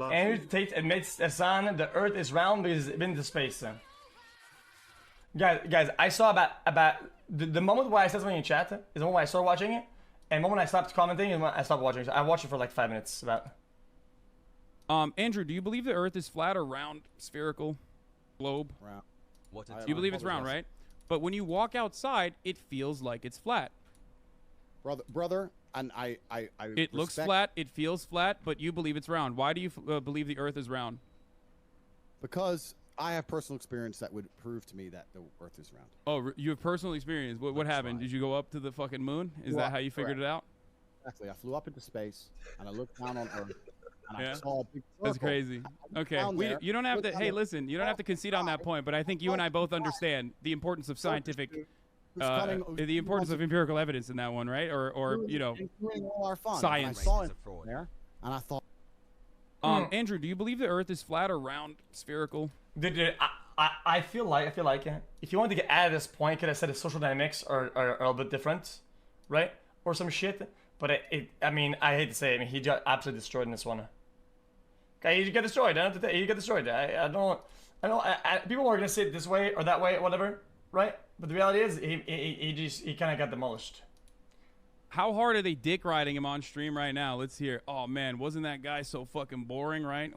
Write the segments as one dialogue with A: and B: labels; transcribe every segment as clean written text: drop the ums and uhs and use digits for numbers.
A: Andrew Tate admits Hasan the Earth is round because it's been to space. Guys, I saw about the moment where I said something in chat is the moment when I started watching it, and the moment I stopped commenting is when I stopped watching. So I watched it for like 5 minutes. About.
B: Andrew, do you believe the Earth is flat or round, spherical, globe?
C: Round.
B: You believe it's round, right? But when you walk outside, it feels like it's flat.
C: Brother, and I
B: it looks flat, it feels flat, but you believe it's round. Why do you believe the Earth is round?
C: Because I have personal experience that would prove to me that the Earth is round.
B: Oh, you have personal experience. What happened? Did you go up to the fucking moon? Is that how you figured it out?
C: Exactly. I flew up into space, and I looked down on Earth, and I saw a big circle.
B: That's crazy. Okay, you don't have to. Hey, listen, you don't have to concede on that point, but I think you and I both understand the importance of scientific, the importance of empirical evidence in that one, right? Or you know, science.
C: I saw it there, and I thought.
B: Andrew, do you believe the Earth is flat or round, spherical?
A: Dude, I feel like if you wanted to get out of this point, you could have said the social dynamics are a little bit different, right? Or some shit. But I mean, I hate to say it, I mean, he got absolutely destroyed in this one. Okay, he got destroyed. He got destroyed. I don't. People are gonna say it this way or that way, whatever, right? But the reality is, he kind of got demolished.
B: How hard are they dick riding him on stream right now? Let's hear. Oh man, wasn't that guy so fucking boring, right?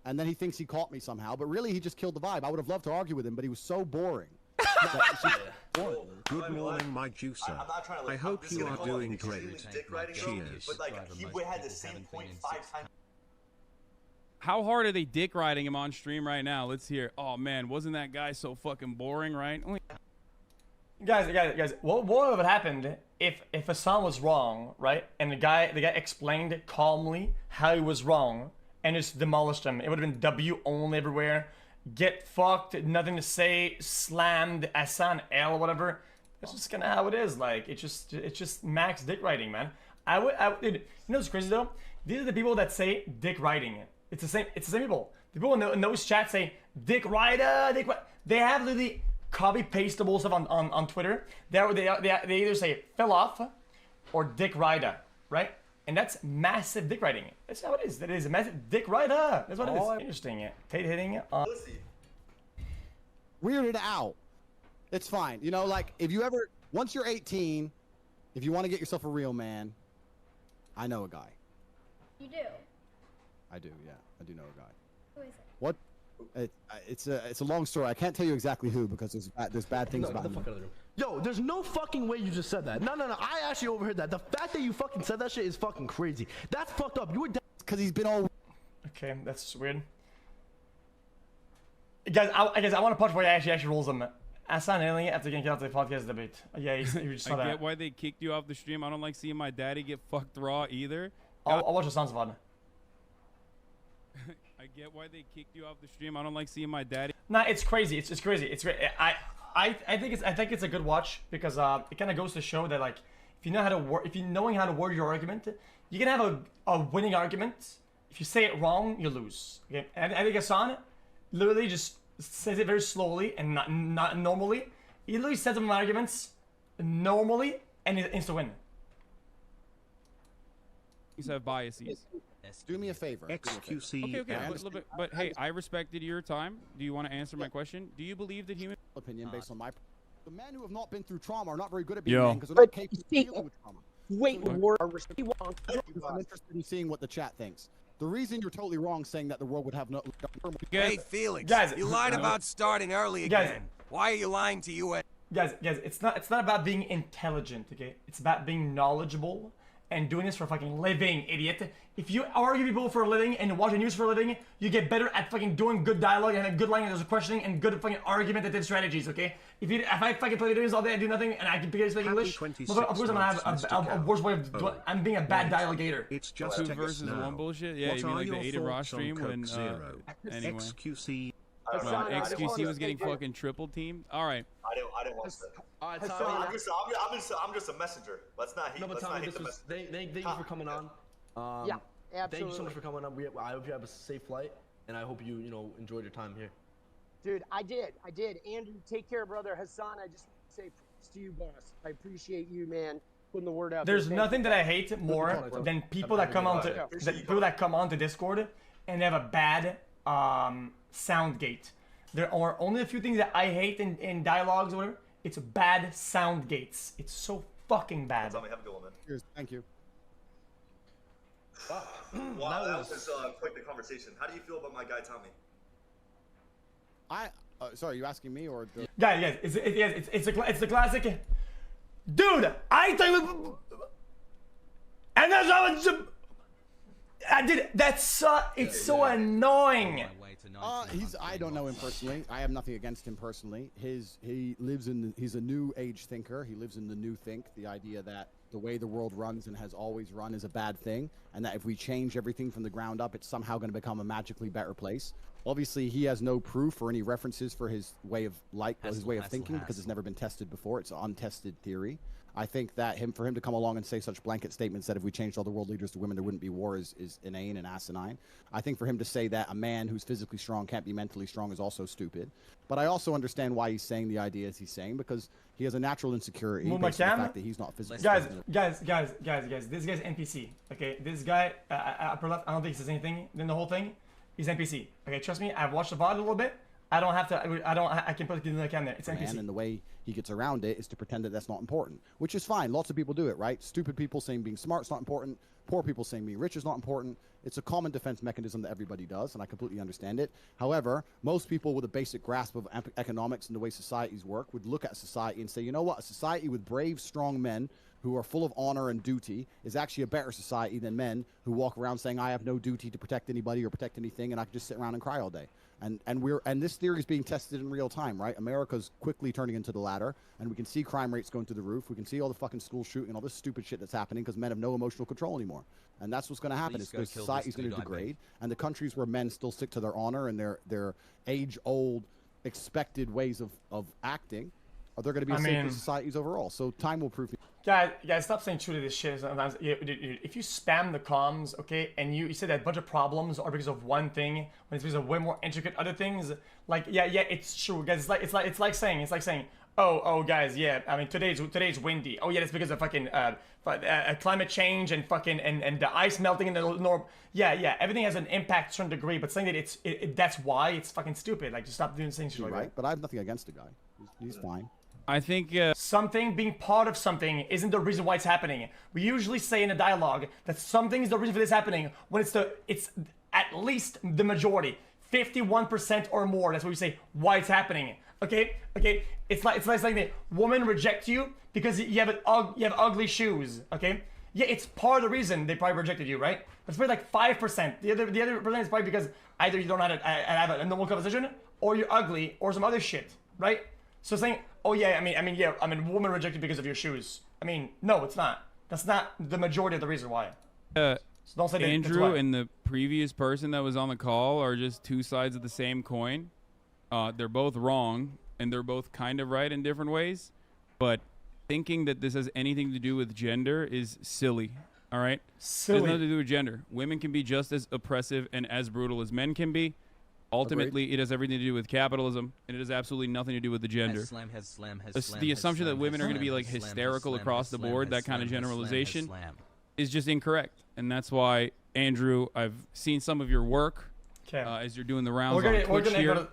C: And then he thinks he caught me somehow, but really he just killed the vibe. I would have loved to argue with him, but he was so boring.
D: Good morning, my juicer. I hope you are doing great. Cheers.
E: But like, he had the same point 5 times.
B: How hard are they dick riding him on stream right now? Let's hear. Oh man, wasn't that guy so fucking boring, right?
A: Guys, what would have happened if Hasan was wrong, right? And the guy explained calmly how he was wrong and just demolished him. It would have been W only everywhere. Get fucked, nothing to say, slammed, Hasan L or whatever. That's just kind of how it is. Like it's just max dick riding, man. Dude, you know what's crazy though? These are the people that say dick riding. It's the same people. The people in those chats say dick rider, dick. They have literally copy pastable stuff on Twitter. They either say fell off or dick rider, right? And that's massive dick riding. That's how it is. That is a massive dick rider. That's what it is. Interesting. Tate hitting it.
C: Weirded out. It's fine. You know, like if you ever, once you're 18, if you want to get yourself a real man, I know a guy.
F: You do?
C: I do. Yeah, I do know a guy.
F: Who is it?
C: What? It's a long story. I can't tell you exactly who because there's bad things about him.
G: Yo, there's no fucking way you just said that. No. I actually overheard that. The fact that you fucking said that shit is fucking crazy. That's fucked up. You were
C: because he's been all.
A: Okay, that's weird. Guys, I want to punch where he actually rolls him. Hasan alien after getting kicked out of the podcast debate. Yeah, you just saw that.
B: I get why they kicked you off the stream. I don't like seeing my daddy get fucked raw either.
A: I'll watch Hasan's VOD.
B: I get why they kicked you off the stream. I don't like seeing my daddy.
A: Nah, it's crazy. It's crazy. It's great. I think it's a good watch because it kind of goes to show that like if you know how to knowing how to word your argument, you can have a winning argument. If you say it wrong, you lose. Okay, and I think Hasan literally just says it very slowly and not normally. He literally says some arguments normally and it insta win.
B: These have biases.
C: Do me a favor.
D: XQC.
B: Okay. But hey, I respected your time. Do you want to answer my question? Do you believe that human
C: opinion based on my the men who have not been through trauma are not very good at being men because they're not capable of dealing with trauma.
H: Wait,
C: I'm interested in seeing what the chat thinks. The reason you're totally wrong saying that the world would have no.
I: Hey, Felix.
A: Guys,
I: you lied about starting early again. Why are you lying to you?
A: Guys, it's not about being intelligent, okay? It's about being knowledgeable and doing this for fucking living, idiot. If you argue people for a living and watch the news for a living, you get better at fucking doing good dialogue and a good line of questioning and good fucking argumentative strategies, okay? If I fucking play videos all day and do nothing and I can speak English, of course I'm gonna have a worse way of doing. I'm being a bad dialogator.
D: It's just
B: 2 versus 1 bullshit. Yeah, you mean like the Ada Ross stream when anyway.
D: XQC.
B: When XQC was getting fucking triple teamed. All right.
E: I didn't want that.
G: All right,
E: I'm just a messenger. Let's not hate.
G: No, but Tommy, thank you for coming on.
H: Yeah, absolutely.
G: Thank you so much for coming on. I hope you have a safe flight, and I hope you enjoyed your time here.
H: Dude, I did. Andrew, take care, brother. Hasan, I just want to say props to you, boss. I appreciate you, man. putting the word out.
A: There's nothing that I hate more than people that come onto Discord and they have a bad sound gate. There are only a few things that I hate in dialogues or whatever. It's bad sound gates. It's so fucking bad.
E: Have a good one, man.
C: Cheers. Thank you.
E: Wow, that was quite the conversation. How do you feel about my guy Tommy?
C: Sorry, you asking me or?
A: Guys, it's the classic. Dude, I tell you, and I did. That's it's so annoying.
C: I don't know him personally. I have nothing against him personally. He's a new age thinker. He lives in the new think. The idea that the way the world runs and has always run is a bad thing, and that if we change everything from the ground up, it's somehow going to become a magically better place. Obviously, he has no proof or any references for his way of thinking because it's never been tested before. It's an untested theory. I think that for him to come along and say such blanket statements that if we changed all the world leaders to women, there wouldn't be war is inane and asinine. I think for him to say that a man who's physically strong can't be mentally strong is also stupid. But I also understand why he's saying the ideas he's saying, because he has a natural insecurity based on the fact that he's not physically strong.
A: Guys, this guy's NPC. Okay, this guy, upper left, I don't think he says anything. Then the whole thing, he's NPC. Okay, trust me, I've watched the VOD a little bit. I don't have to. I can put it in the camera. It's NPC.
C: And the way he gets around it is to pretend that that's not important, which is fine. Lots of people do it, right? Stupid people saying being smart's not important. Poor people saying being rich is not important. It's a common defense mechanism that everybody does, and I completely understand it. However, most people with a basic grasp of economics and the way societies work would look at society and say, you know what? A society with brave, strong men who are full of honor and duty is actually a better society than men who walk around saying, I have no duty to protect anybody or protect anything, and I can just sit around and cry all day. And this theory is being tested in real time, right? America's quickly turning into the latter, and we can see crime rates going through the roof. We can see all the fucking school shooting and all this stupid shit that's happening because men have no emotional control anymore. And that's what's going to happen. Society's going to degrade, and the countries where men still stick to their honor and their age-old expected ways of acting, they're going to be safer societies overall. So time will prove.
A: Guys, stop saying true to this shit sometimes. If you spam the comms, okay, and you say that a bunch of problems are because of one thing, when it's because of way more intricate other things, like yeah, it's true, guys. It's like saying, oh, guys, yeah, I mean today's windy. Oh yeah, that's because of fucking climate change and fucking and the ice melting in the north. Yeah, everything has an impact to a certain degree, but saying that that's why it's fucking stupid. Like, just stop doing things like that.
C: But I have nothing against the guy. He's fine.
B: I think
A: something being part of something isn't the reason why it's happening. We usually say in a dialogue that something is the reason for this happening when it's at least the majority, 51% or more. That's what we say why it's happening. Okay. It's like the woman reject you because you have ugly shoes. Okay. Yeah, it's part of the reason they probably rejected you, right? But it's probably like 5%. The other percent is probably because either you don't have a normal conversation, or you're ugly, or some other shit, right? So saying, oh yeah, I mean, woman rejected because of your shoes. I mean, no, it's not. That's not the majority of the reason why. So don't say
B: Andrew and the previous person that was on the call are just two sides of the same coin. They're both wrong, and they're both kind of right in different ways. But thinking that this has anything to do with gender is silly. All right?
A: Silly.
B: It has nothing to do with gender. Women can be just as oppressive and as brutal as men can be. Ultimately, it has everything to do with capitalism, and it has absolutely nothing to do with the gender. The assumption that women are going to be like hysterical across the board, that kind of generalization, is just incorrect. And that's why, Andrew, I've seen some of your work as you're doing the rounds on Twitch here.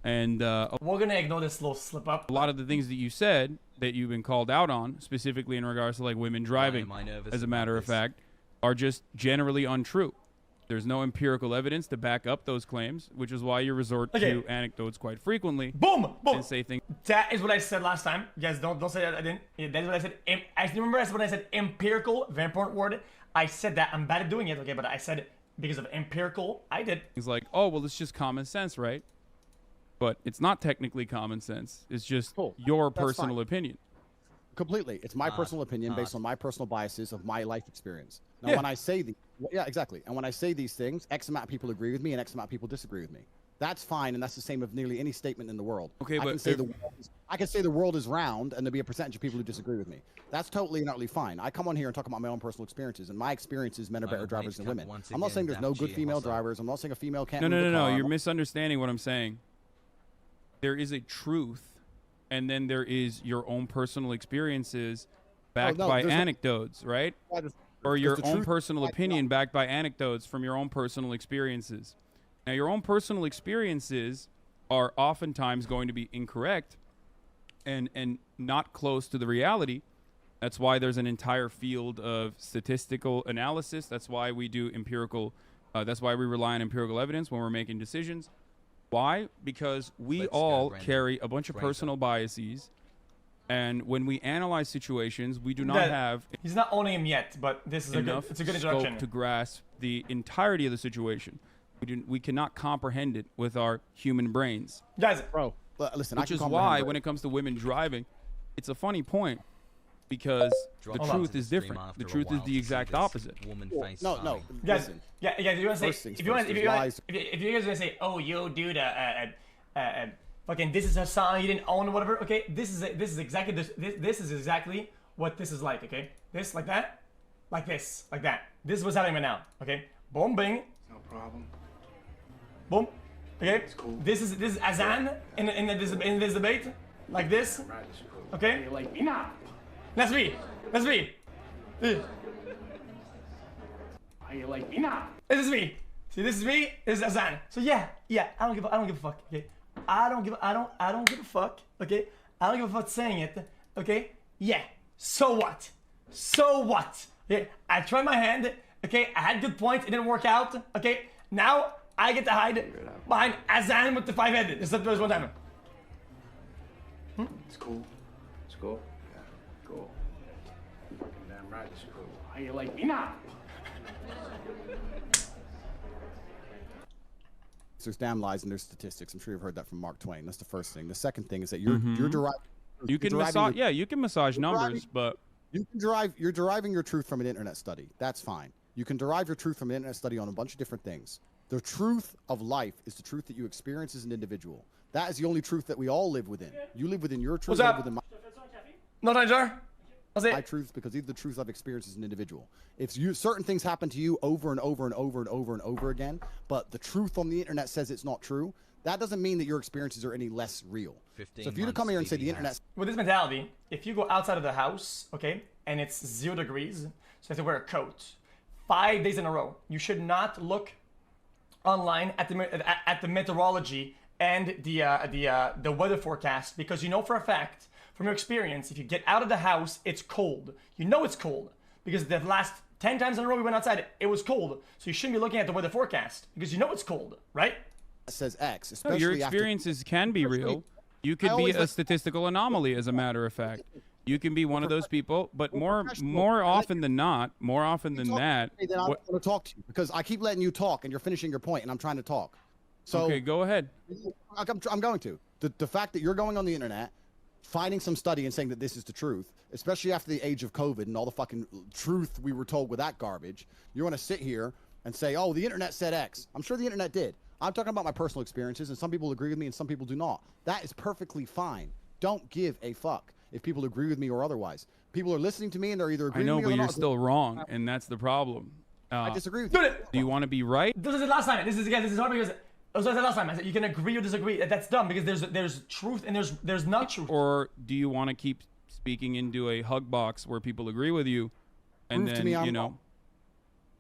B: And
A: we're going to ignore this little slip up.
B: A lot of the things that you said that you've been called out on, specifically in regards to like women driving, as a matter of fact, are just generally untrue. There's no empirical evidence to back up those claims, which is why you resort to anecdotes quite frequently.
A: Boom!
B: And say things.
A: That is what I said last time. You guys, don't say that I didn't. Yeah, that is what I said. I remember when I said empirical, very important word. I said that. I'm bad at doing it, okay? But I said it because of empirical. I did.
B: Things like, oh, well, it's just common sense, right? But it's not technically common sense. It's just your personal opinion.
C: Completely. It's my personal opinion based on my personal biases of my life experience. Now, when I say exactly. And when I say these things, X amount of people agree with me and X amount of people disagree with me. That's fine, and that's the same of nearly any statement in the world.
B: Okay,
C: I can say the world is round, and there'll be a percentage of people who disagree with me. That's totally and utterly fine. I come on here and talk about my own personal experiences, and my experiences, men are better drivers than women. I'm not saying there's no good female drivers. I'm not saying a female can't move a car.
B: No. You're misunderstanding what I'm saying. There is a truth, and then there is your own personal experiences backed by anecdotes, right? Or your own personal opinion backed by anecdotes from your own personal experiences. Now, your own personal experiences are oftentimes going to be incorrect and not close to the reality. That's why there's an entire field of statistical analysis. That's why we do empirical. That's why we rely on empirical evidence when we're making decisions. Why? Because we all carry a bunch of personal biases. And when we analyze situations, we do not have.
A: He's not owning him yet, but this is it's a good introduction.
B: Scope to grasp the entirety of the situation. We cannot comprehend it with our human brains.
A: Guys,
C: bro, listen.
B: Which is why, when it comes to women driving, it's a funny point because the truth is different. The truth is the exact opposite.
C: No.
A: Guys,
C: listen.
A: yeah. You want to say if you guys gonna say, oh, yo, dude, fucking, this is Hasan. You didn't own whatever. Okay, this is exactly what this is like. Okay, this like that, like this, like that. This is what's happening right now. Okay, boom, bing.
F: No problem.
A: Boom. Okay.
F: Cool.
A: This is Hasan in this debate, like this. Okay.
F: You like me now?
A: That's me. That's me.
F: How you like me now?
A: This is me. See, this is me. This is Hasan. So yeah. I don't give a fuck. Okay. I don't give a fuck. Okay. I don't give a fuck saying it. Okay. Yeah. So what? So what? Okay. I tried my hand. Okay. I had good points. It didn't work out. Okay. Now I get to hide behind Hasan with the 5-headed. Except there was one time.
F: It's cool. It's cool. Yeah. Cool. Fucking damn right. It's cool. How you like me now?
C: There's damn lies and there's statistics. I'm sure you've heard that from Mark Twain. That's the first thing. The second thing is that you're deriving.
B: You can massage numbers, but
C: you're deriving your truth from an internet study. That's fine. You can derive your truth from an internet study on a bunch of different things. The truth of life is the truth that you experience as an individual. That is the only truth that we all live within. You live within your truth.
A: What's up?
C: Within
A: No time, jar.
C: my truths because these are the truths I've experienced as an individual. If certain things happen to you over and over and over and over and over again, but the truth on the internet says it's not true, that doesn't mean that your experiences are any less real. So if you come here and say the internet...
A: With this mentality, if you go outside of the house, okay, and it's 0 degrees, so you have to wear a coat, 5 days in a row, you should not look online at the meteorology and the weather forecast, because you know for a fact, from your experience, if you get out of the house, it's cold. You know it's cold because the last 10 times in a row we went outside, it was cold. So you shouldn't be looking at the weather forecast because you know it's cold, right?
C: It says X.
B: Especially your experiences can be real. You could be a statistical anomaly, as a matter of fact. You can be one of those people, but more often than not, more often than that.
C: Then I want to talk to you because I keep letting you talk and you're finishing your point and I'm trying to talk. So
B: okay, go ahead.
C: I'm going to. The fact that you're going on the internet, finding some study and saying that this is the truth, especially after the age of COVID and all the fucking truth we were told with that garbage, you want to sit here and say, oh, the internet said X. I'm sure the internet did. I'm talking about my personal experiences, and some people agree with me and some people do not. That is perfectly fine. Don't give a fuck if people agree with me or otherwise. People are listening to me and they're either agreeing with me or not.
B: I know, but you're still wrong, and that's the problem.
C: I disagree with you.
B: Do you want to be right?
A: This is the last time. This is hard because it was the last time. I said you can agree or disagree. That's dumb because there's truth and there's not truth.
B: Or do you want to keep speaking into a hug box where people agree with you, and then you know?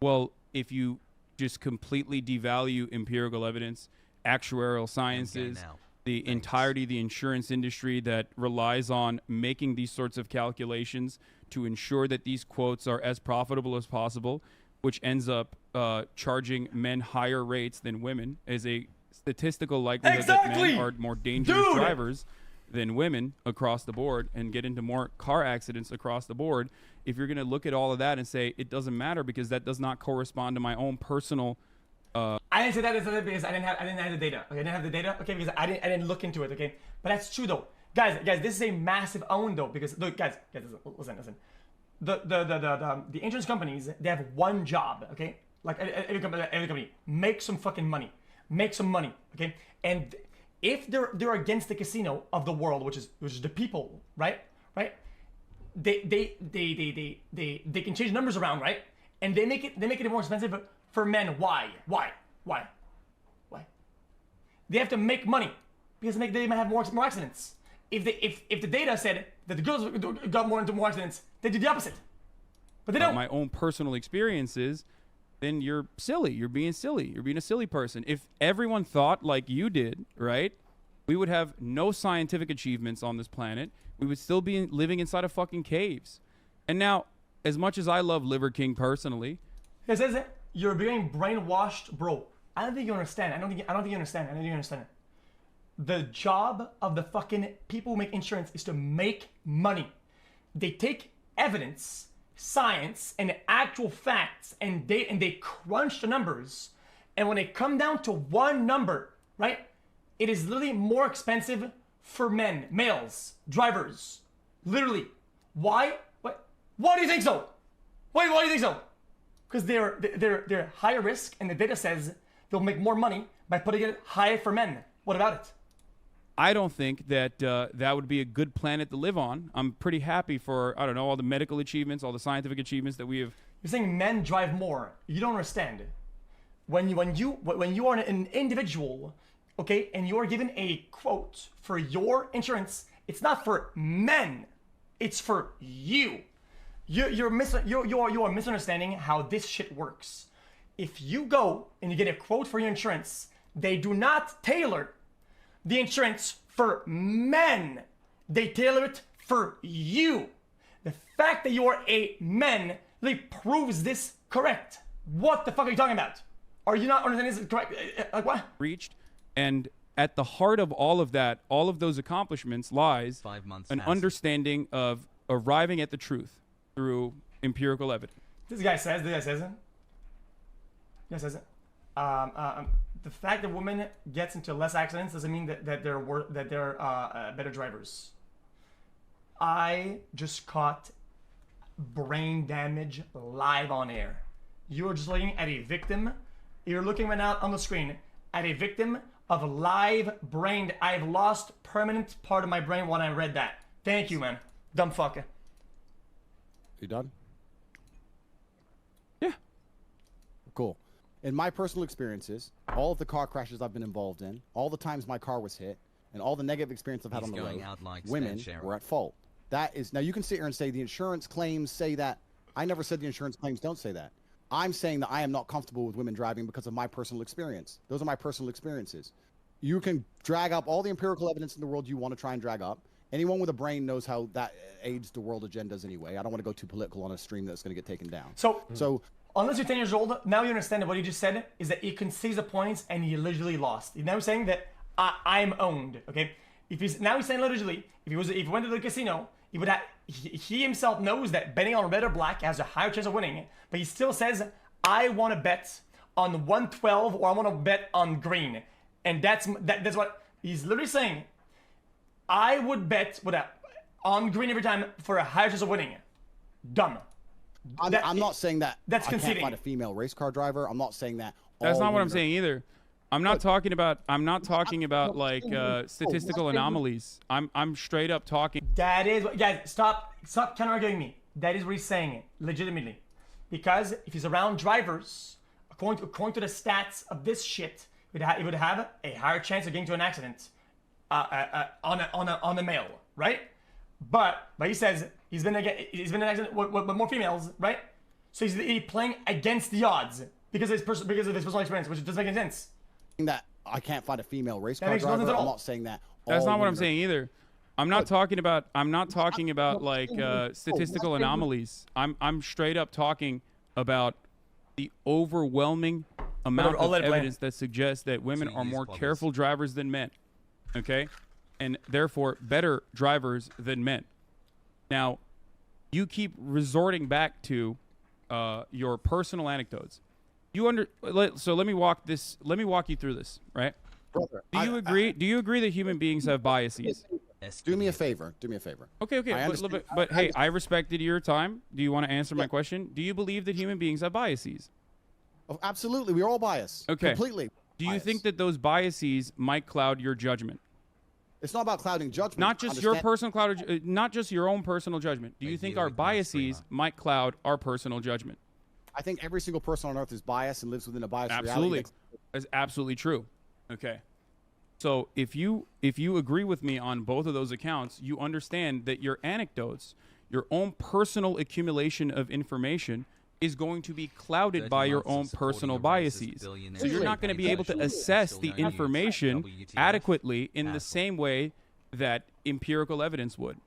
B: Well, if you just completely devalue empirical evidence, actuarial sciences, the entirety of the insurance industry that relies on making these sorts of calculations to ensure that these quotes are as profitable as possible, which ends up charging men higher rates than women, as a statistical likelihood that men are more dangerous drivers than women across the board and get into more car accidents across the board. If you're going to look at all of that and say it doesn't matter because that does not correspond to my own personal
A: I didn't say that because I didn't have the data. Okay, I didn't have the data. Okay, because I didn't look into it. Okay, but that's true though, guys. This is a massive own though, because look, guys, listen. The insurance companies, they have one job. Okay, like every company, make some fucking money, make some money. Okay, and if they're against the casino of the world, which is the people, right? They can change numbers around, right? And they make it more expensive for men. Why? They have to make money because they might have more accidents. If the data said that the girls got more into more accidents They do the opposite. But they don't.
B: My own personal experiences, then you're silly. You're being silly. You're being a silly person. If everyone thought like you did, right, we would have no scientific achievements on this planet. We would still be living inside of fucking caves. And now, as much as I love Liver King personally,
A: it says it. You're being brainwashed, bro. I don't think you understand. I don't think you understand. I don't think you understand it. The job of the fucking people who make insurance is to make money. They take evidence, science, and actual facts, and they crunch the numbers. And when they come down to one number, right, it is literally more expensive for men, males, drivers. Literally. Why? What? Why do you think so? Why do you think so? Because they're higher risk, and the data says they'll make more money by putting it higher for men. What about it?
B: I don't think that that would be a good planet to live on. I'm pretty happy for, I don't know, all the medical achievements, all the scientific achievements that we have.
A: You're saying men drive more. You don't understand. When you are an individual, okay, and you are given a quote for your insurance, it's not for men. It's for you. You are misunderstanding how this shit works. If you go and you get a quote for your insurance, they do not tailor the insurance for men. They tailor it for you. The fact that you are a man really proves this correct. What the fuck are you talking about? Are you not understanding this correct? Like what?
B: Reached, and at the heart of all of that, all of those accomplishments lies an understanding of arriving at the truth through empirical evidence.
A: This guy says it. The fact that women gets into less accidents doesn't mean that they're better drivers. I just caught brain damage live on air. You're just looking at a victim. You're looking right now on the screen at a victim of live brain. I've lost permanent part of my brain when I read that. Thank you, man. Dumb fucker.
C: You done?
B: Yeah.
C: Cool. In my personal experiences, all of the car crashes I've been involved in, all the times my car was hit, and all the negative experience I've had on the road, women were at fault. That is, now you can sit here and say the insurance claims say that. I never said the insurance claims don't say that. I'm saying that I am not comfortable with women driving because of my personal experience. Those are my personal experiences. You can drag up all the empirical evidence in the world you want to try and drag up. Anyone with a brain knows how that aids the world agendas anyway. I don't want to go too political on a stream that's going to get taken down. So
A: unless you're 10 years old, now you understand that what he just said is that he concedes the points and he literally lost. He's now saying that I'm owned, okay? He's saying literally, if he went to the casino, he would have, he himself knows that betting on red or black has a higher chance of winning, but he still says, I want to bet on 112 or I want to bet on green. And that's what he's literally saying. I would bet on green every time for a higher chance of winning. Dumb.
C: I'm not saying that
A: that's conceding.
C: I can't find a female race car driver. I'm not saying that.
B: That's not what I'm saying either. I'm not talking about like statistical anomalies. I'm straight up talking.
A: That is what, guys, stop counter-arguing me. That is what he's saying, legitimately. Because if he's around drivers, according to the stats of this shit, it would have a higher chance of getting to an accident on a male, right? But he says he's been in an accident with more females, right? So he's playing against the odds because of his personal experience, which doesn't make any sense.
C: That I can't find a female race car driver. I'm not saying that.
B: That's not what I'm saying either. I'm not talking about like statistical anomalies. I'm straight up talking about the overwhelming amount of evidence that suggests that women are more careful drivers than men. Okay? And therefore better drivers than men. Now, you keep resorting back to your personal anecdotes. So let me walk you through this, right?
C: Brother,
B: do you agree that human beings have biases?
C: Do me a favor.
B: Okay. But hey, I respected your time. Do you want to answer my question? Do you believe that human beings have biases?
C: Oh, absolutely. We're all biased.
B: Okay.
C: Completely.
B: Do you think that those biases might cloud your judgment?
C: It's not about clouding judgment.
B: Not just your personal not just your own personal judgment. Do you think our biases might cloud our personal judgment?
C: I think every single person on earth is biased and lives within a biased reality.
B: Absolutely. That's absolutely true. Okay. So if you agree with me on both of those accounts, you understand that your anecdotes, your own personal accumulation of information is going to be clouded by your own personal biases. So you're not going to be able to assess the information adequately in the same way that empirical evidence would.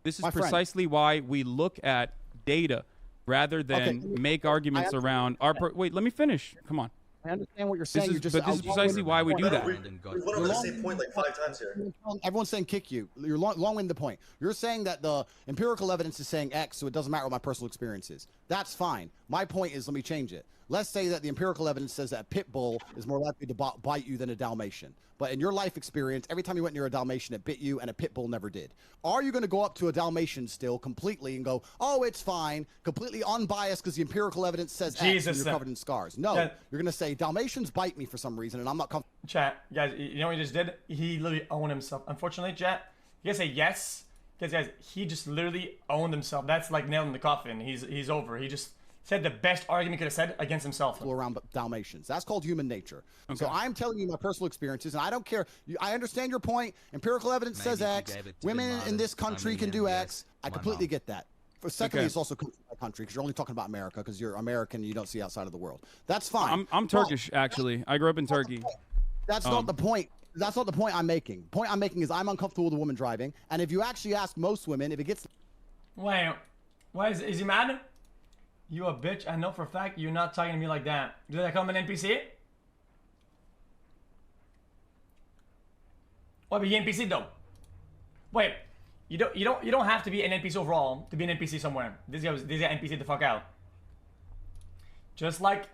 B: This is precisely why we look at data rather than make arguments around our... Wait, let me finish. Come on.
C: I understand what you're saying.
B: This is precisely why we do that.
E: We've went over the same point like 5 times here.
C: Everyone's saying kick you. You're long-winded the point. You're saying that the empirical evidence is saying X, so it doesn't matter what my personal experience is. That's fine. My point is, let me change it. Let's say that the empirical evidence says that a pit bull is more likely to bite you than a Dalmatian. But in your life experience, every time you went near a Dalmatian, it bit you, and a pit bull never did. Are you going to go up to a Dalmatian still completely and go, oh, it's fine, completely unbiased because the empirical evidence says X and you're covered in scars? No, you're going to say Dalmatians bite me for some reason, and I'm not comfortable.
A: Chat, guys, you know what he just did? He literally owned himself. Unfortunately, chat, you guys say yes, because guys, he just literally owned himself. That's like nail in the coffin. He's over. He just said the best argument he could have said against himself.
C: Around Dalmatians. That's called human nature. Okay. So I'm telling you my personal experiences, and I don't care. I understand your point. Empirical evidence says X. Women in this country can do X. I completely get that. Secondly, it's also country by country because you're only talking about America because you're American and you don't see outside of the world. That's fine.
B: I'm Turkish, actually. I grew up in Turkey.
C: That's not the point. That's not the point I'm making. The point I'm making is I'm uncomfortable with a woman driving, and if you actually ask most women, if it gets...
A: Wait, why is he mad? You a bitch. I know for a fact you're not talking to me like that. Did I come an NPC? What, be NPC though? Wait, you don't have to be an NPC overall to be an NPC somewhere. This guy NPC the fuck out. Just like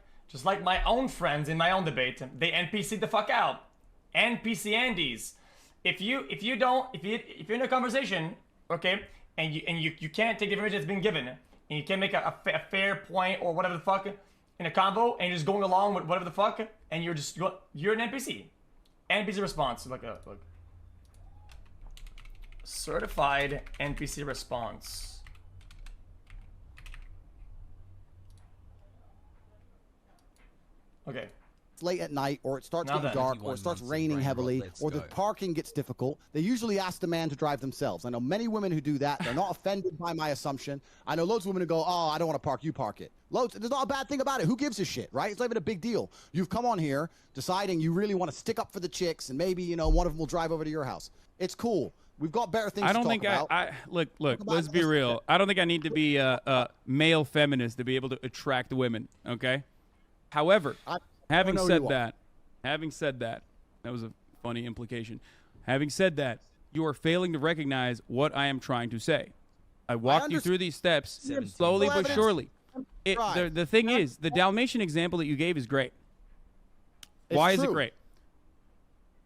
A: my own friends in my own debate, they NPC the fuck out. NPC Andes. If you're in a conversation, okay, and you can't take the information that's been given, and you can't make a fair point or whatever the fuck in a convo, and you're just going along with whatever the fuck, and you're an NPC. NPC response, look. Certified NPC response. Okay.
C: Late at night, or it starts getting dark, or it starts raining heavily, or the parking gets difficult, they usually ask the man to drive themselves. I know many women who do that. They're not offended by my assumption. I know loads of women who go, oh, I don't want to park, you park it. Loads. There's not a bad thing about it. Who gives a shit, right? It's not even a big deal. You've come on here deciding you really want to stick up for the chicks, and maybe, you know, one of them will drive over to your house. It's cool. We've got better things to talk about.
B: Look, let's be real. I don't think I need to be a male feminist to be able to attract women, okay? However, having said that, that was a funny implication. Having said that, you are failing to recognize what I am trying to say. I walked you through these steps slowly but surely. The thing is, the Dalmatian example that you gave is great. Why is it great?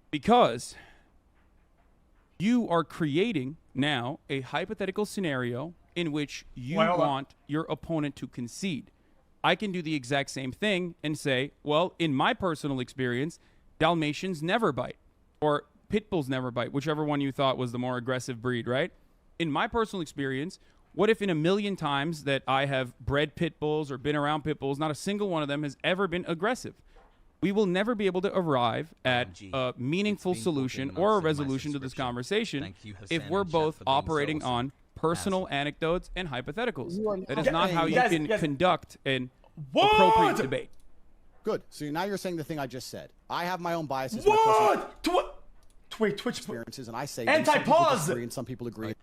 B: Because you are creating now a hypothetical scenario in which you want your opponent to concede. I can do the exact same thing and say, well, in my personal experience, Dalmatians never bite, or pit bulls never bite, whichever one you thought was the more aggressive breed, right? In my personal experience, what if in a million times that I have bred pit bulls or been around pit bulls, not a single one of them has ever been aggressive? We will never be able to arrive at a meaningful solution or a resolution to this conversation if we're both operating on personal anecdotes and hypotheticals. That is not how you can conduct an appropriate debate.
C: Good. So now you're saying the thing I just said. I have my own biases.
A: Wait, Twitch
C: experiences, and I say
A: anti-pause,
C: and some people agree.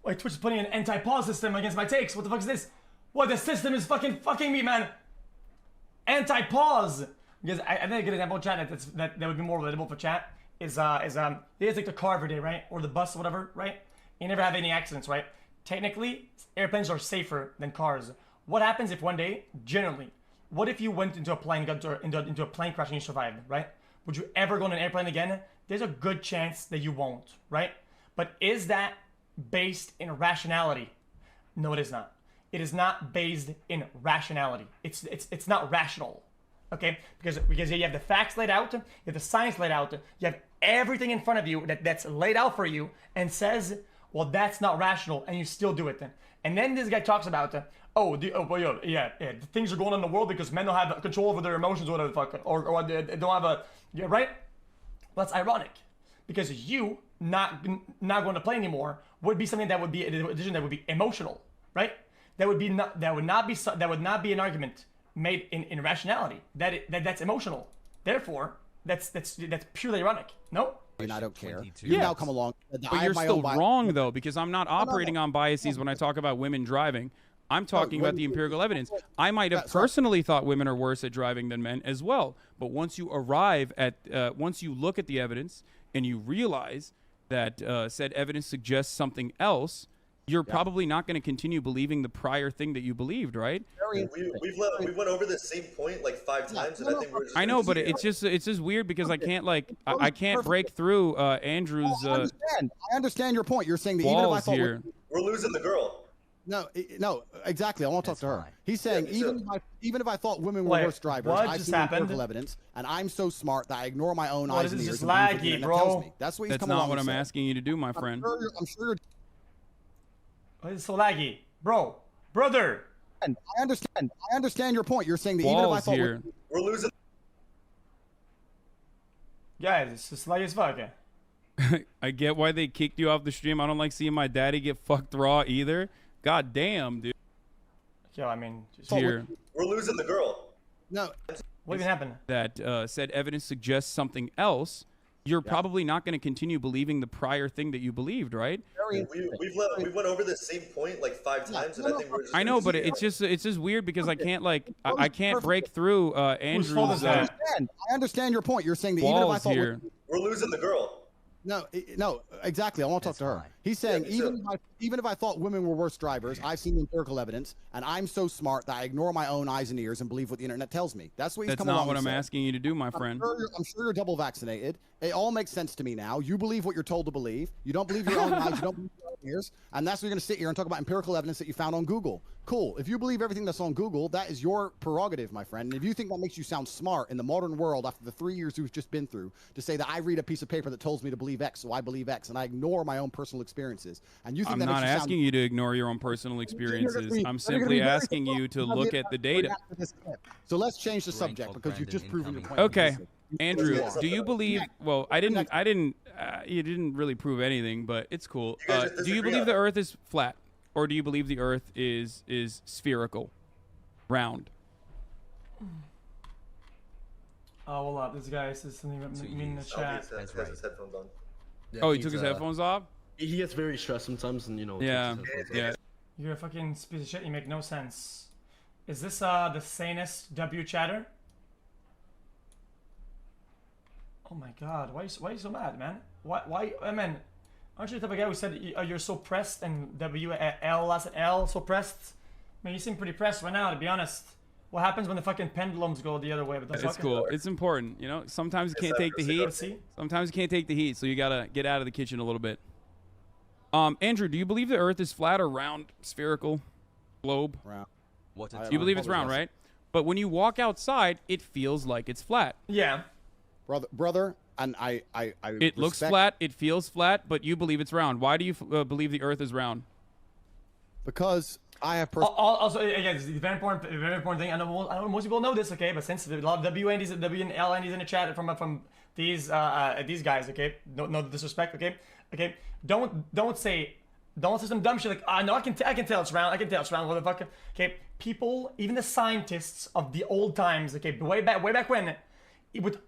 A: Wait, Twitch is putting an anti-pause system against my takes. What the fuck is this? What, the system is fucking me, man. Anti-pause. Because I think a good example, chat, that would be more relatable for chat is they take the car every day, right? Or the bus or whatever, right? You never have any accidents, right? Technically, airplanes are safer than cars. What happens if one day, generally, what if you went into a plane, got into a plane crash and you survived, right? Would you ever go on an airplane again? There's a good chance that you won't, right? But is that based in rationality? No, it is not. It is not based in rationality. It's not rational. Okay, because you have the facts laid out, you have the science laid out, you have everything in front of you that's laid out for you and says, well, that's not rational, and you still do it. And then this guy talks about, things are going on in the world because men don't have control over their emotions or whatever the fuck, or they don't have right? Well, that's ironic, because you not going to play anymore would be something that would be a decision that would be emotional, right? That would not be an argument made in rationality. That's emotional. Therefore, that's purely ironic. No.
C: And I don't care. You now come along.
B: But you're still wrong though, because I'm not operating on biases when I talk about women driving. I'm talking about the empirical evidence. I might have personally thought women are worse at driving than men as well. But once you arrive at, once you look at the evidence and you realize that said evidence suggests something else, you're probably not going to continue believing the prior thing that you believed, right?
E: We went over the same point like 5 times, and I think we're just.
B: I know, but it's just weird because I can't I can't break through Andrew's.
C: I understand your point. You're saying that even if I thought
E: we're losing the girl.
C: No, exactly. I want to talk to her. He's saying even if I thought women were worse drivers, I've seen empirical evidence, and I'm so smart that I ignore my own eyes and ears.
A: This is laggy, bro.
C: That's what he's
B: coming along with. That's not what I'm asking you to do, my friend.
C: I'm sure.
A: It's so laggy, brother.
C: And I understand your point. You're saying that even if I thought
E: we're losing.
A: Guys, it's just laggy as fuck.
B: I get why they kicked you off the stream. I don't like seeing my daddy get fucked raw either. God damn, dude.
A: Yo, I mean, just
B: here.
E: We're losing the girl.
C: No.
A: What even happened?
B: That said evidence suggests something else. You're probably not going to continue believing the prior thing that you believed, right?
E: We went over the same point like 5 times, and I think we're just.
B: I know, but it's just weird because I can't I can't break through Andrew's.
C: I understand your point. You're saying that even if I thought
E: we're losing the girl.
C: No, exactly. I want to talk to her. He's saying even if I thought women were worse drivers, I've seen empirical evidence, and I'm so smart that I ignore my own eyes and ears and believe what the internet tells me. That's what he's coming along with.
B: That's not what I'm asking you to do, my friend.
C: I'm sure you're double vaccinated. It all makes sense to me now. You believe what you're told to believe. You don't believe your own eyes. You don't believe your own ears. And that's what you're going to sit here and talk about empirical evidence that you found on Google. Cool. If you believe everything that's on Google, that is your prerogative, my friend. And if you think that makes you sound smart in the modern world after the 3 years we've just been through, to say that I read a piece of paper that tells me to believe X, so I believe X, and I ignore my own personal experiences, and you think
B: I'm not asking you to ignore your own personal experiences. I'm simply asking you to look at the data.
C: So let's change the subject because you've just proven your point.
B: Okay. Andrew, do you believe? Well, you didn't really prove anything, but it's cool. Do you believe the Earth is flat, or do you believe the Earth is spherical, round?
A: Oh, hold up, this guy says something in the chat.
E: That's right. His headphones on.
B: Yeah, oh, he took his headphones off.
G: He gets very stressed sometimes, and
B: Yeah.
A: You're a fucking piece of shit. You make no sense. Is this the sanest W chatter? Oh my god, why are you so mad, man? Why I mean, aren't you the type of guy who said you're so pressed and WL so pressed? I mean, you seem pretty pressed right now, to be honest. What happens when the fucking pendulums go the other way? But
B: it's cool. It's important, you know. Sometimes you can't take the heat. Sometimes you can't take the heat, so you gotta get out of the kitchen a little bit. Andrew, do you believe the Earth is flat or round, spherical, globe?
C: Round.
B: You believe it's round, right? But when you walk outside, it feels like it's flat.
A: Yeah.
C: Brother, and
B: it looks flat, it feels flat, but you believe it's round. Why do you believe the Earth is round?
C: Because I have
A: also, again, this is a very important thing. I know most people know this, okay? But since a lot of W and L in the chat from these guys, okay? No disrespect, okay? Don't say some dumb shit like, no, I can tell it's round. I can tell it's round, motherfucker. Okay, people, even the scientists of the old times, okay, way back when,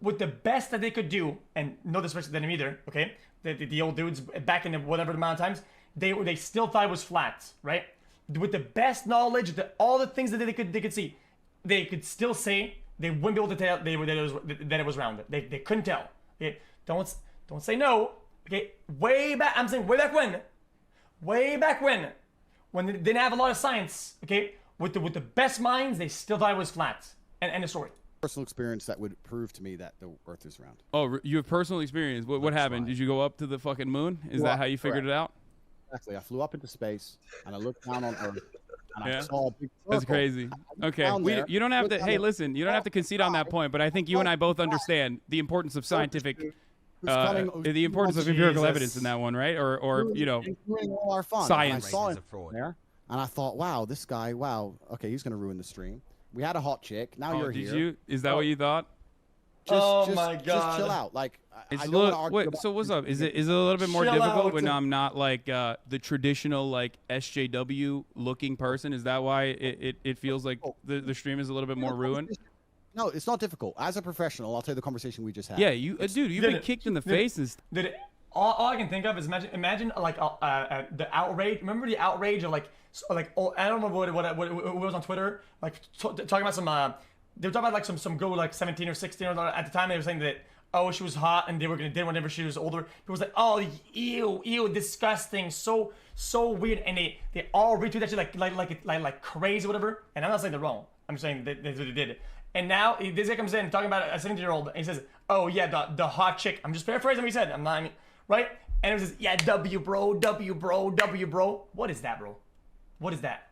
A: with the best that they could do, and no disrespect to them either, okay? The old dudes back in the whatever amount of times, they still thought it was flat, right? With the best knowledge, all the things that they could see, they could still say they wouldn't be able to tell that it was round. They couldn't tell. Okay, don't say no. Okay, way back. I'm saying way back when they didn't have a lot of science. Okay, with the best minds, they still thought it was flat. And the story.
C: Personal experience that would prove to me that the Earth is round.
B: Oh, you have personal experience. What happened? Did you go up to the fucking moon? Is that how you figured it out?
C: Exactly. I flew up into space and I looked down on Earth and I saw a big circle.
B: That's crazy. Okay, you don't have to. Hey, listen, you don't have to concede on that point, but I think you and I both understand the importance of scientific, the importance of empirical evidence in that one, right? Or
C: all our fun.
B: Science.
C: And I saw him there, and I thought, wow, this guy, okay, he's gonna ruin the stream. We had a hot chick. Now you're here.
B: Is that what you thought?
C: Just chill out. Like,
B: it's
C: I
B: a
C: don't
B: little,
C: wanna argue
B: wait,
C: about
B: so what's up? Is it a little bit more
A: Chill
B: difficult
A: out.
B: when I'm not like the traditional like SJW looking person? Is that why it feels like the stream is a little bit more ruined?
C: No, it's not difficult. As a professional, I'll tell you the conversation we just had.
B: Yeah, dude, you've been kicked in the face.
A: All I can think of is imagine like the outrage. Remember the outrage of like I don't remember what was on Twitter, like talking about some they were talking about like some girl like 17 or 16 or at the time they were saying that she was hot and they were gonna date whenever she was older. People was like, oh, ew, disgusting, so weird, and they all retweet that shit like crazy or whatever. And I'm not saying they're wrong. I'm saying that they did it. And now this guy comes in talking about a 17-year-old and he says, oh yeah, the hot chick. I'm just paraphrasing what he said. Right? And it was just, yeah, W bro. What is that, bro? What is that?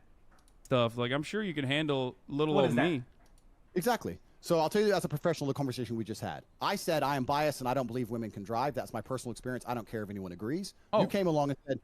B: Stuff like I'm sure you can handle little old me.
C: Exactly. So I'll tell you as a professional the conversation we just had. I said I am biased and I don't believe women can drive. That's my personal experience. I don't care if anyone agrees. Oh. You came along and said,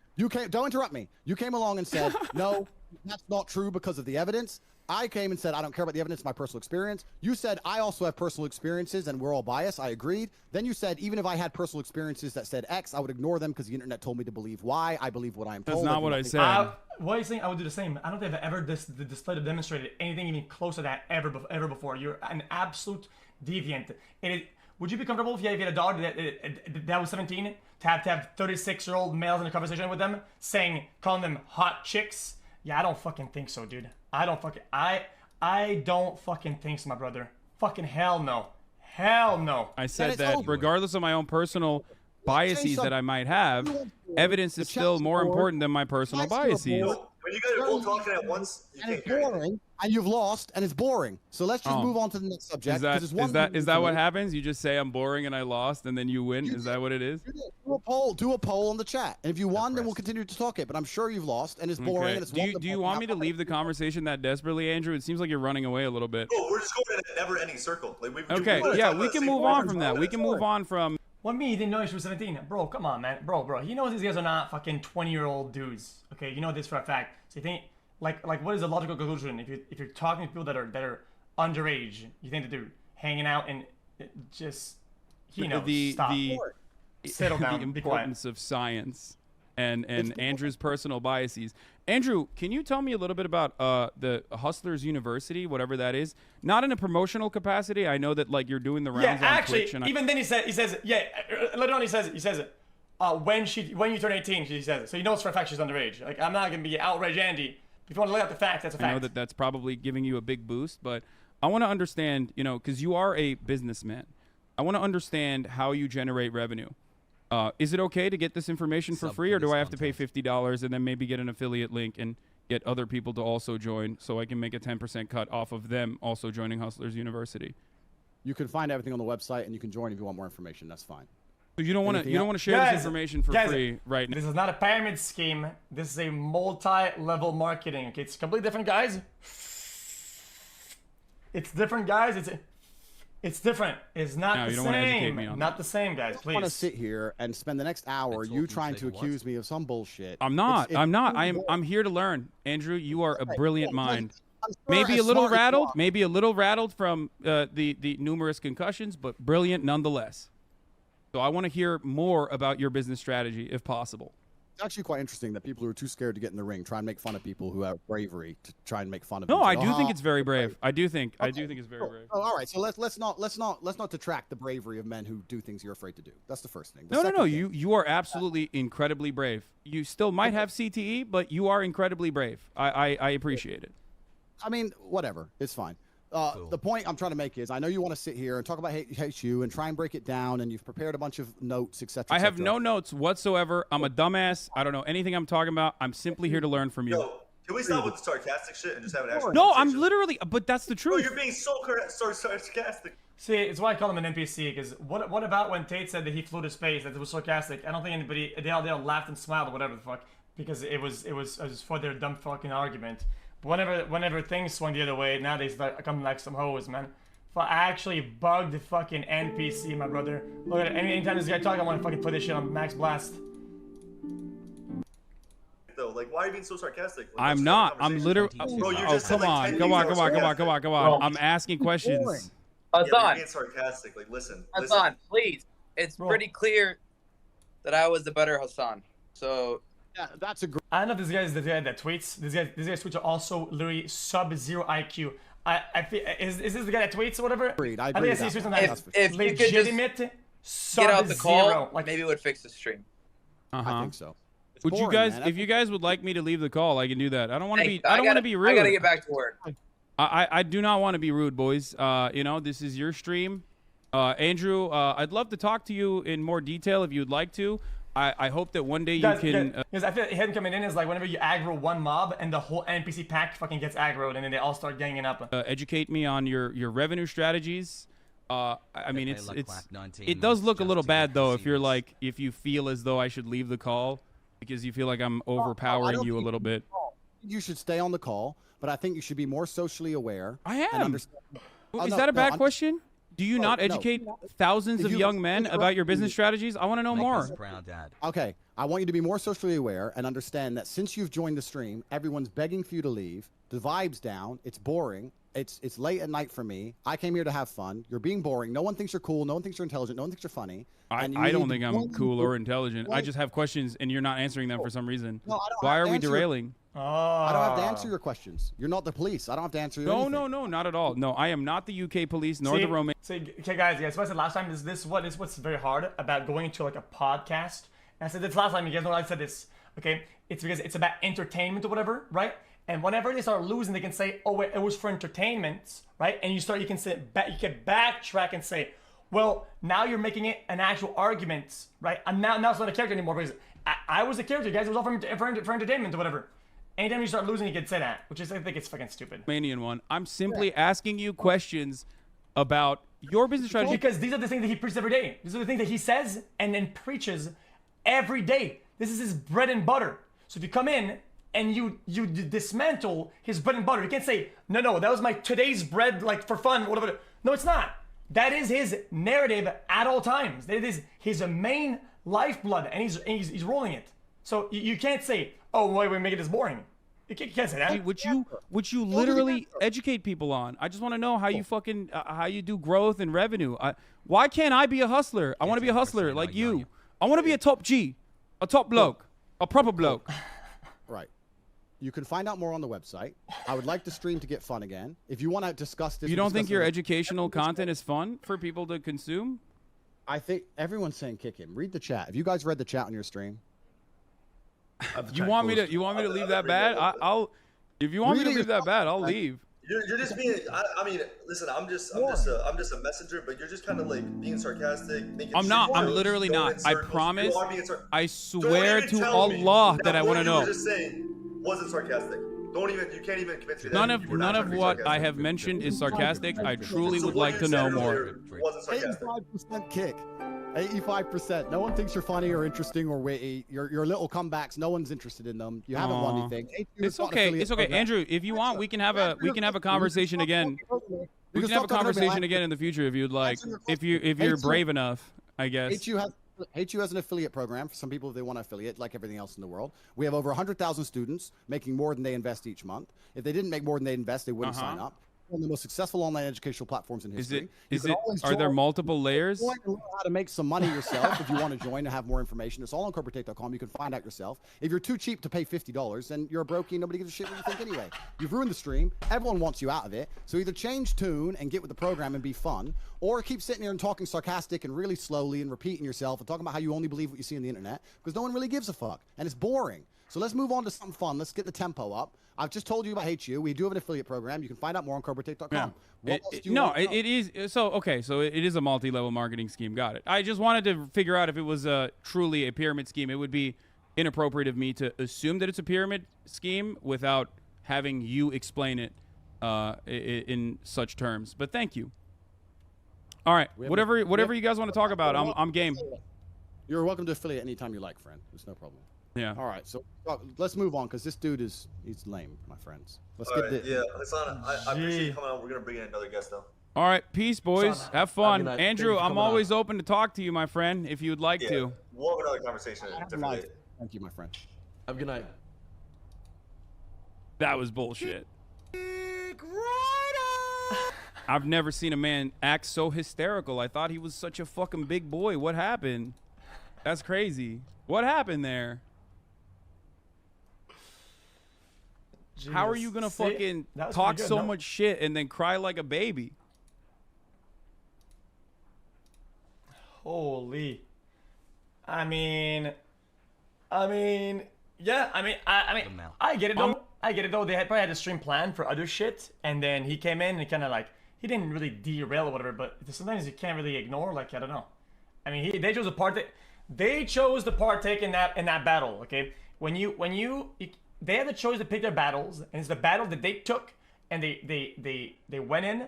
C: don't interrupt me. You came along and said, no, that's not true because of the evidence. I came and said, I don't care about the evidence, my personal experience. You said, I also have personal experiences and we're all biased. I agreed. Then you said, even if I had personal experiences that said X, I would ignore them because the internet told me to believe Y. I believe what I'm told.
B: That's not what I said.
A: What are you saying? I would do the same. I don't think I've ever displayed or demonstrated anything even close to that ever before. You're an absolute deviant. Would you be comfortable if you had a dog that was 17 to have 36-year-old males in a conversation with them calling them hot chicks? Yeah, I don't fucking think so, dude. I don't fucking think so, my brother. Fucking hell no. Hell no.
B: I said that regardless of my own personal biases that I might have, evidence is still more important than my personal biases.
E: When you guys are both talking at once, you can't hear anything.
C: And you've lost, and it's boring. So let's just move on to the next subject.
B: Is that what happens? You just say I'm boring and I lost, and then you win? Is that what it is?
C: Do a poll on the chat. And if you won, then we'll continue to talk it. But I'm sure you've lost, and it's boring.
B: Okay.
C: And it's
B: do you want me to leave the conversation that desperately, Andrew? It seems like you're running away a little bit.
E: No, we're just going in a never-ending circle. Like, we
B: can move on from that. We can move on from...
A: What me? He didn't know she was 17. Bro, come on, man. Bro. He knows these guys are not fucking 20-year-old dudes. Okay, you know this for a fact. So you think... Like what is the logical conclusion if you're talking to people that are underage? You think that they're hanging out and just stop. Settle down.
B: The importance of science and Andrew's personal biases. Andrew, can you tell me a little bit about the Hustlers University, whatever that is? Not in a promotional capacity. I know that like you're doing the rounds on Twitch. And
A: even then he says later on he says when you turn 18 he says it. So he knows for a fact she's underage. Like I'm not gonna be outraged, Andy. If you want to lay out the facts, that's a fact.
B: I know that's probably giving you a big boost, but I want to understand, because you are a businessman. I want to understand how you generate revenue. Is it okay to get this information for free, or do I have to pay $50 and then maybe get an affiliate link and get other people to also join so I can make a 10% cut off of them also joining Hustlers University?
C: You can find everything on the website, and you can join if you want more information. That's fine.
B: So you don't want to share this information for free right now.
A: This is not a pyramid scheme. This is a multi-level marketing. Okay, it's completely different, guys. It's different, guys. It's different. It's not the same. Not the same, guys. Please.
C: I want to sit here and spend the next hour trying to accuse me of some bullshit.
B: I'm not. I'm here to learn. Andrew, you are a brilliant mind. Maybe a little rattled from the numerous concussions, but brilliant nonetheless. So I want to hear more about your business strategy, if possible.
C: It's actually quite interesting that people who are too scared to get in the ring try and make fun of people who have bravery to try and make fun of.
B: No, I do think it's very brave. I do think it's very brave.
C: Oh, all right. So let's not detract the bravery of men who do things you're afraid to do. That's the first thing.
B: No. You are absolutely incredibly brave. You still might have CTE, but you are incredibly brave. I appreciate it.
C: I mean, whatever. It's fine. The point I'm trying to make is I know you want to sit here and talk about hate you and try and break it down, and you've prepared a bunch of notes, etc.
B: I have no notes whatsoever. I'm a dumbass. I don't know anything I'm talking about. I'm simply here to learn from you.
E: Yo, can we stop with the sarcastic shit and just have an actual
B: No, I'm literally, but that's the truth.
E: No, you're being so sarcastic.
A: See, it's why I call him an NPC, because what about when Tate said that he flew to space, that it was sarcastic? I don't think anybody, they all laughed and smiled or whatever the fuck, because it was for their dumb fucking argument. Whenever things swung the other way, now they start coming like some hoes, man. I actually bugged the fucking NPC, my brother. Look at it. Anytime this guy talks, I want to fucking put this shit on max blast.
E: Though, like, why are you being so sarcastic? Like,
B: I'm not. I'm literally.
E: Bro, you just
B: come on. I'm asking questions.
E: Yeah, you're being sarcastic. Like, listen.
J: Hasan, please. It's pretty clear that I was the better Hasan. So.
C: Yeah, that's a great.
A: I don't know if this guy is the guy that tweets. This guy's tweets are also literally sub-0 IQ. I feel, is this the guy that tweets or whatever?
C: I
A: think I see tweets on that.
J: If
A: legitimate
J: you could just get out the call,
A: like,
J: maybe it would fix the stream.
C: I think so.
B: Would you guys, if you guys would like me to leave the call, I can do that. I don't want to be. I don't want to be rude.
J: I gotta get back to work.
B: I do not want to be rude, boys. You know, this is your stream. Andrew, I'd love to talk to you in more detail if you'd like to. I hope that one day you can.
A: Because I feel like him coming in is like whenever you aggro one mob and the whole NPC pack fucking gets aggroed and then they all start ganging up.
B: Educate me on your revenue strategies. I mean, it does look a little bad though if you feel as though I should leave the call because you feel like I'm overpowering you a little bit.
C: You should stay on the call, but I think you should be more socially aware.
B: I am. Is that a bad question? Do you not educate thousands of young men about your business strategies? I want to know more.
C: Okay, I want you to be more socially aware and understand that since you've joined the stream, everyone's begging for you to leave. The vibe's down. It's boring. It's late at night for me. I came here to have fun. You're being boring. No one thinks you're cool. No one thinks you're intelligent. No one thinks you're funny.
B: I don't think I'm cool or intelligent. I just have questions and you're not answering them for some reason.
C: No,
B: why are we derailing?
C: I don't have to answer your questions. You're not the police. I don't have to answer your
B: No, not at all. No, I am not the UK police nor the Roman.
A: Okay, guys, what I said last time is what's very hard about going to like a podcast. And I said this last time. You guys know I said this. Okay, it's because it's about entertainment or whatever, right? And whenever they start losing, they can say, "Oh, wait, it was for entertainment," right? And you can backtrack and say, "Well, now you're making it an actual argument, right? And now it's not a character anymore because I was a character, guys. It was all for entertainment or whatever." Anytime you start losing, you can say that, which is I think it's fucking stupid.
B: Romanian one. I'm simply asking you questions about your business strategy
A: because these are the things that he preaches every day. These are the things that he says and then preaches every day. This is his bread and butter. So if you come in and you dismantle his bread and butter, you can't say, no, that was my today's bread, like for fun, whatever. No, it's not. That is his narrative at all times. That is his main lifeblood, and he's rolling it. So you can't say, "Oh, why we make it this boring." You can't say that.
B: Which you literally educate people on. I just want to know how you fucking how you do growth and revenue. Why can't I be a hustler? I want to be a hustler like you. I want to be a top G, a top bloke, a proper bloke.
C: Right. You can find out more on the website. I would like the stream to get fun again. If you want to discuss this,
B: you don't think your educational content is fun for people to consume?
C: I think everyone's saying kick him. Read the chat. Have you guys read the chat on your stream?
B: You want me to leave that bad? I'll. If you want me to leave that bad, I'll leave.
E: You're just being. I mean, listen. I'm just a messenger, but you're just kind of like being sarcastic.
B: I'm not. I'm literally not. I promise. I swear to Allah that I want to know.
E: You were just saying wasn't sarcastic. Don't even. You can't even convince me.
B: None of what I have mentioned is sarcastic. I truly would like to know more.
C: 85% kick. 85%. No one thinks you're funny or interesting or witty. Your little comebacks, no one's interested in them. You haven't won anything.
B: It's okay. It's okay, Andrew. If you want, we can have a conversation again. We can have a conversation again in the future if you'd like. If you're brave enough, I guess.
C: HU has an affiliate program for some people if they want to affiliate, like everything else in the world. We have over 100,000 students making more than they invest each month. If they didn't make more than they invest, they wouldn't sign up. One of the most successful online educational platforms in history.
B: Are there multiple layers?
C: You can learn how to make some money yourself if you want to join and have more information. It's all on corporatate.com. You can find out yourself. If you're too cheap to pay $50, then you're a brokey. Nobody gives a shit what you think anyway. You've ruined the stream. Everyone wants you out of it. So either change tune and get with the program and be fun, or keep sitting here and talking sarcastic and really slowly and repeating yourself and talking about how you only believe what you see on the internet because no one really gives a fuck and it's boring. So let's move on to something fun. Let's get the tempo up. I've just told you about HU. We do have an affiliate program. You can find out more on corporatate.com.
B: Yeah. It is. So it is a multi-level marketing scheme. Got it. I just wanted to figure out if it was truly a pyramid scheme. It would be inappropriate of me to assume that it's a pyramid scheme without having you explain it in such terms. But thank you. All right. Whatever you guys want to talk about, I'm game.
C: You're welcome to affiliate anytime you like, friend. There's no problem.
B: Yeah.
C: All right. So let's move on because this dude he's lame, my friends. Let's
E: All
C: get
E: right,
C: this.
E: Yeah, Hasan, I appreciate you coming on. We're gonna bring in another guest though.
B: All right. Peace, boys. Have fun. Andrew, I'm always open to talk to you, my friend, if you'd like to.
E: We'll have another conversation.
C: Thank you, my friend.
G: Have a good night.
B: That was bullshit. I've never seen a man act so hysterical. I thought he was such a fucking big boy. What happened? That's crazy. What happened there?
A: Jeez.
B: How are you gonna fucking talk so much shit and then cry like a baby?
A: Holy. I mean, yeah. I get it though. I get it though. They probably had a stream plan for other shit, and then he came in and kind of like he didn't really derail or whatever. But sometimes you can't really ignore. Like I don't know. I mean, they chose to partake in that battle. Okay, they had the choice to pick their battles, and it's the battle that they took, and they went in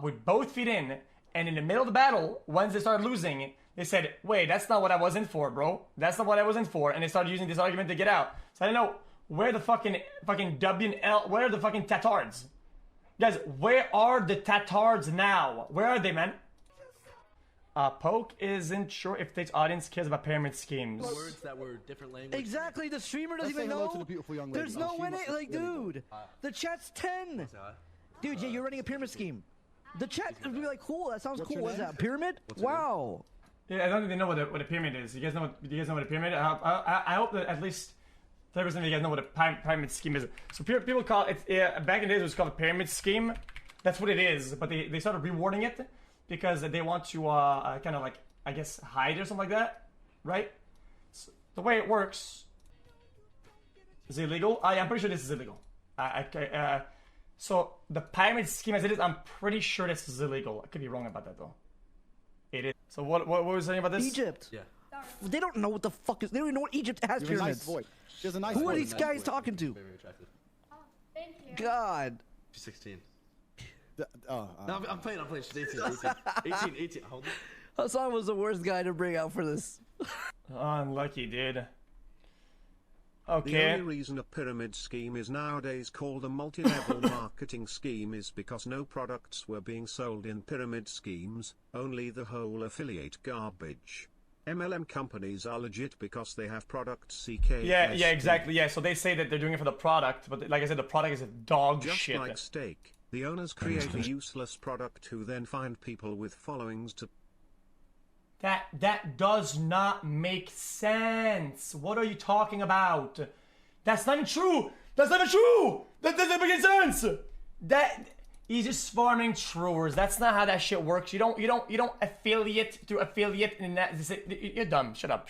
A: with both feet in, and in the middle of the battle, once they started losing, they said, "Wait, that's not what I was in for, bro. That's not what I was in for," and they started using this argument to get out. So I don't know where the fucking W and L, where are the fucking tatards, guys? Where are the tatards now? Where are they, man? Poke isn't sure if Tate's audience cares about pyramid schemes.
G: Words that were different language.
K: Exactly, the streamer doesn't even know.
C: The
K: There's no way, like, dude. The chat's 10. Dude, yeah, you're running a pyramid scheme. The chat would be like, cool. That sounds cool. What's that? Pyramid? Wow.
A: Yeah, I don't think they know what a pyramid is. You guys know what a pyramid is? I hope that at least 30% of you guys know what a pyramid scheme is. So people call it, back in the days it was called a pyramid scheme. That's what it is. But they started rewarding it because they want to kind of like, I guess, hide or something like that, right? So the way it works is illegal. I'm pretty sure this is illegal. So the pyramid scheme as it is, I'm pretty sure this is illegal. I could be wrong about that though. It is. So what was you saying about this?
K: Egypt. Yeah. They don't know what the fuck is. They don't even know what Egypt has pyramids. Who are these guys talking to?
L: Very attractive.
H: Oh, thank you.
K: God.
L: She's 16.
G: No, I'm playing. She's 18. Hold on.
K: Hasan was the worst guy to bring out for this.
A: Unlucky, dude. Okay.
D: The only reason a pyramid scheme is nowadays called a multi-level marketing scheme is because no products were being sold in pyramid schemes, only the whole affiliate garbage. MLM companies are legit because they have product CK.
A: Yeah, exactly. Yeah, so they say that they're doing it for the product, but like I said, the product is a dog
D: Just
A: shit.
D: like steak, the owners create a useless product who then find people with followings to...
A: That does not make sense. What are you talking about? That's not even true. That's not even true. That doesn't make any sense. He's just farming truers. That's not how that shit works. You don't affiliate through affiliate and that. You're dumb. Shut up.